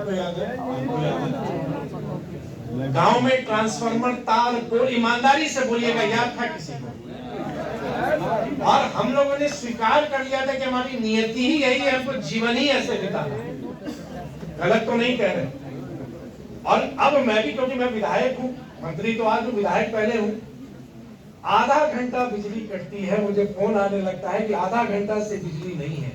आपको याद है? आपको याद है? गांव में ट्रांसफार्मर, तार, पोल, ईमानदारी से बोलिएगा, याद था किसी को? और हम लोगों ने स्वीकार कर लिया था कि हमारी नियति ही यही है, हमको जीवन ही ऐसे बिताना। गलत तो नहीं कह रहे। और अब मैं भी, क्योंकि मैं विधायक हूँ, मंत्री तो आज हूँ, विधायक पहले हूँ, आधा घंटा बिजली कटती है, मुझे फोन आने लगता है कि आधा घंटा से बिजली नहीं है।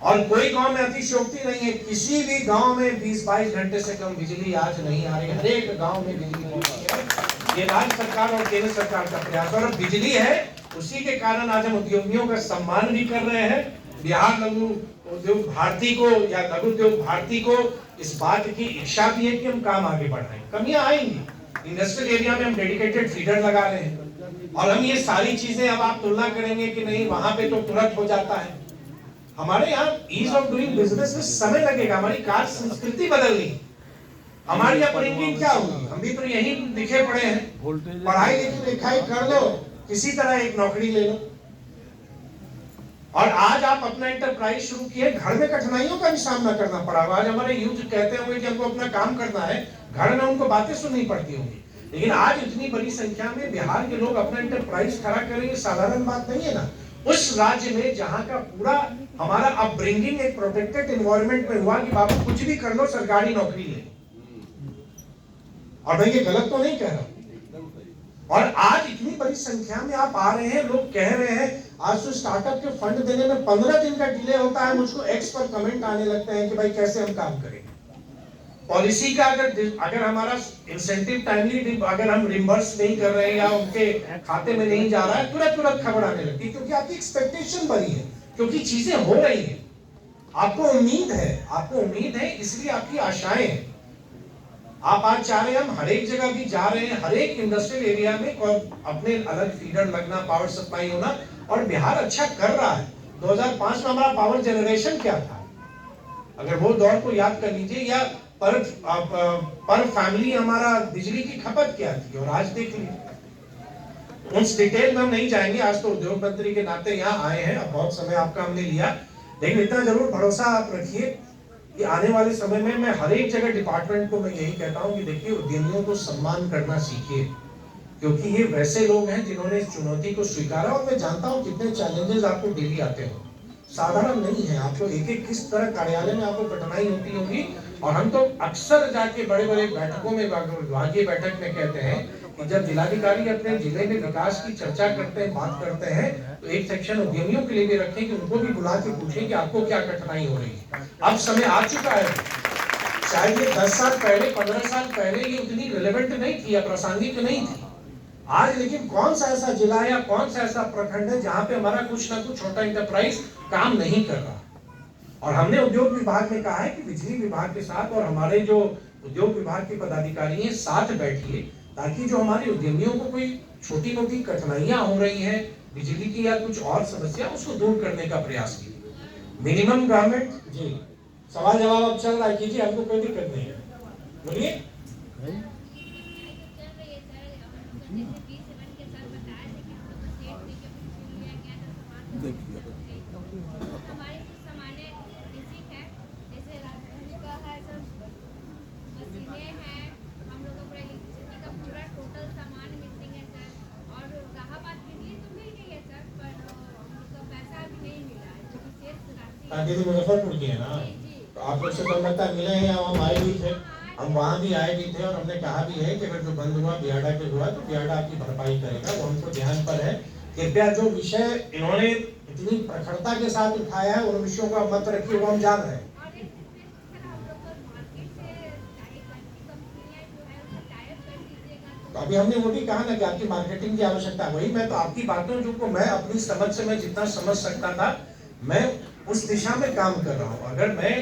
और कोई गांव में अतिशयोक्ति नहीं है, किसी भी गांव में 20-22 घंटे से कम बिजली आज नहीं आ रही। हर एक गांव में बिजली पहुंची है। ये राज्य सरकार और केंद्र सरकार का प्रयास, और बिजली है, उसी के कारण आज हम उद्योगियों का सम्मान भी कर रहे हैं। बिहार लघु उद्योग भारती को या लघु उद्योग भारती को इस बात की इच्छा भी है कि हम काम आगे बढ़ाएं। कमियां आएंगी, इंडस्ट्रियल एरिया में हम डेडिकेटेड फीडर लगा रहे हैं, और हम ये सारी चीजें, अब आप तुलना करेंगे कि नहीं वहां पे तो तुरंत हो जाता है। हमारे यहाँ ईज ऑफ डूइंग बिजनेस में समय लगेगा, हमारी कार्य संस्कृति बदल गई, हमारी अपब्रिंगिंग क्या होगी? हम भी तो यही लिखे पड़े हैं, पढ़ाई लिखाई कर लो, किसी तरह एक नौकरी ले लो। और आज आप अपना एंटरप्राइज शुरू किए, घर में कठिनाइयों का भी सामना करना पड़ा। आज हमारे यूथ कहते होंगे कि हमको अपना काम करना है, घर में उनको बातें सुननी पड़ती होंगी, लेकिन आज इतनी बड़ी संख्या में बिहार के लोग अपना एंटरप्राइज खड़ा करेंगे, साधारण बात नहीं है ना। उस राज्य में जहां का पूरा हमारा अपब्रिंगिंग एक प्रोटेक्टेड एनवायरनमेंट में हुआ कि बाबू कुछ भी कर लो, सरकारी नौकरी ले। और मैं ये गलत तो नहीं कह रहा। और आज इतनी बड़ी संख्या में आप आ रहे हैं, लोग कह रहे हैं, आज तो स्टार्टअप के फंड देने में 15 दिन का डिले होता है, मुझको एक्स पर कमेंट आने लगते हैं कि भाई कैसे हम काम करेंगे। पॉलिसी का अगर हमारा इंसेंटिव टाइमली अगर हम रिम्बर्स नहीं कर रहे हैं या उनके खाते में नहीं जा रहा है, तुरंत खबर आने लगती है, क्योंकि आपकी एक्सपेक्टेशन बढ़ी है, क्योंकि चीजें हो रही हैं, आपको उम्मीद है, इसलिए आपकी आशाएं हैं। आप आज चाह रहे हैं, हम हर एक जगह भी जा रहे हैं, हर एक इंडस्ट्रियल एरिया में और अपने अलग फीडर लगना, पावर सप्लाई होना, और बिहार अच्छा कर रहा है। 2005 में हमारा पावर जनरेशन क्या था, अगर वो दौर को याद कर लीजिए, या पर फैमिली हमारा बिजली की खपत क्या थी, और आज देख लीजिए। उस डिटेल में हम नहीं जाएंगे, आज तो उद्योग मंत्री के नाते यहाँ आए हैं, अब बहुत समय आपका हमने लिया, लेकिन इतना जरूर भरोसा आप रखिए कि आने वाले समय में मैं हर एक जगह डिपार्टमेंट को मैं यही कहता हूं कि देखिए, उद्यमियों को सम्मान करना सीखिए, क्योंकि ये वैसे लोग हैं जिन्होंने इस चुनौती को स्वीकारा। और मैं जानता हूं कितने चैलेंजेस आपको डेली आते हो, साधारण नहीं है। आपको एक किस तरह कार्यालय में आपको कठिनाई होती होगी, और हम तो अक्सर जाके बड़े बड़े बैठकों में, विभागीय बैठक में कहते हैं कि जब जिलाधिकारी अपने जिले में विकास की चर्चा करते हैं, बात करते हैं, तो एक सेक्शन उद्यमियों के लिए भी रखें कि उनको भी बुला के पूछें कि आपको क्या कठिनाई हो रही है। अब समय आ चुका है, शायद ये 10 साल पहले, 15 साल पहले ये उतनी रिलेवेंट नहीं थी या प्रासंगिक नहीं थी आज, लेकिन कौन सा ऐसा जिला या कौन सा ऐसा प्रखंड है जहां पे हमारा कुछ ना कुछ छोटा इंटरप्राइज काम नहीं कर रहा। और हमने उद्योग विभाग में कहा है कि बिजली विभाग के साथ और हमारे जो उद्योग विभाग के पदाधिकारी हैं, साथ बैठिए, ताकि जो हमारे उद्यमियों को कोई छोटी मोटी कठिनाइयां हो रही हैं बिजली की या कुछ और समस्या, उसको दूर करने का प्रयास कीजिए। मिनिमम गवर्नमेंट जी, सवाल जवाब अब चल रहा है, कीजिए, हमको कोई दिक्कत नहीं है, बोलिए। मुजफ्फरपुर की है ना, तो आप लोग से तो लगता है मिले हैं, हम आए भी थे, हम वहाँ भी आए भी थे, और हमने कहा भी है कि अगर जो बंद हुआ बियाडा के हुआ तो बियाडा आपकी भरपाई करेगा, वो हमको ध्यान पर है। कृपया जो विषय इन्होंने इतनी प्रखरता के साथ उठाया है, उन विषयों का मत रखिए, वो हम जान रहे हैं। तो अभी हमने वो भी कहा ना कि आपकी मार्केटिंग की आवश्यकता है, वही मैं तो आपकी बातों जो को मैं अपनी समझ से मैं जितना समझ सकता था, मैं उस दिशा में काम कर रहा हूं। अगर मैं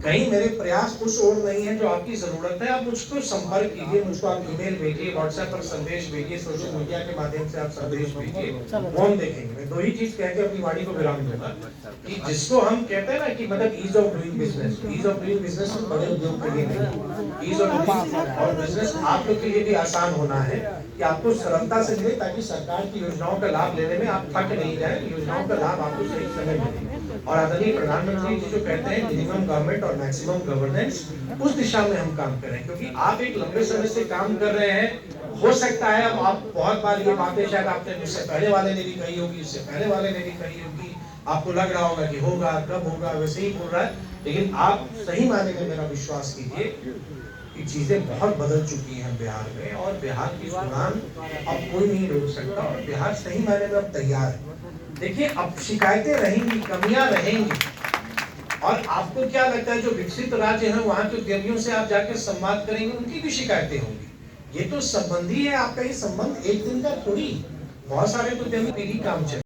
कहीं मेरे प्रयास उस ओर नहीं है जो आपकी जरूरत है, आप मुझको संपर्क कीजिए, मुझको आप ईमेल भेजिए, व्हाट्सएप पर संदेश भेजिए, सोशल मीडिया के माध्यम से आप संदेश भेजिए, वो हम देखेंगे। मैं दो ही चीज कह के अपनी वाणी को विराम दूंगा कि जिसको हम कहते हैं ना कि मतलब ease of doing business, ease of doing business बड़े उद्योग के लिए नहीं, ईज ऑफ डूइंग और बिजनेस आप लोग के लिए भी आसान होना है कि आपको सरलता से मिले, ताकि सरकार की योजनाओं का लाभ लेने में आप थक नहीं जाए, योजनाओं का लाभ आपको सही समय मिले। और आदरणीय प्रधानमंत्री जी जो कहते हैं मिनिमम गवर्नमेंट और मैक्सिमम गवर्नेंस, उस दिशा में हम काम करें, क्योंकि आप एक लंबे समय से काम कर रहे हैं। हो सकता है अब आप बहुत बार ये बातें शायद आपने मुझसे पहले वाले ने भी कही होगी, इससे पहले वाले ने भी कही होगी, आपको लग रहा होगा कि होगा, कब होगा, वैसे ही बोल रहा है, लेकिन आप सही मायने में मेरा विश्वास कीजिए कि चीजें बहुत बदल चुकी हैं बिहार में, और बिहार की उड़ान अब कोई नहीं रोक सकता, और बिहार सही मायने में अब तैयार है। देखिए, अब शिकायतें रहेंगी, कमियां रहेंगी, और आपको क्या लगता है जो विकसित राज्य है वहां के उद्यमियों से आप जाकर संवाद करेंगे, उनकी भी शिकायतें होंगी। ये तो संबंधी है, आपका ये संबंध एक दिन का थोड़ी, बहुत सारे उद्यमी यही काम चले।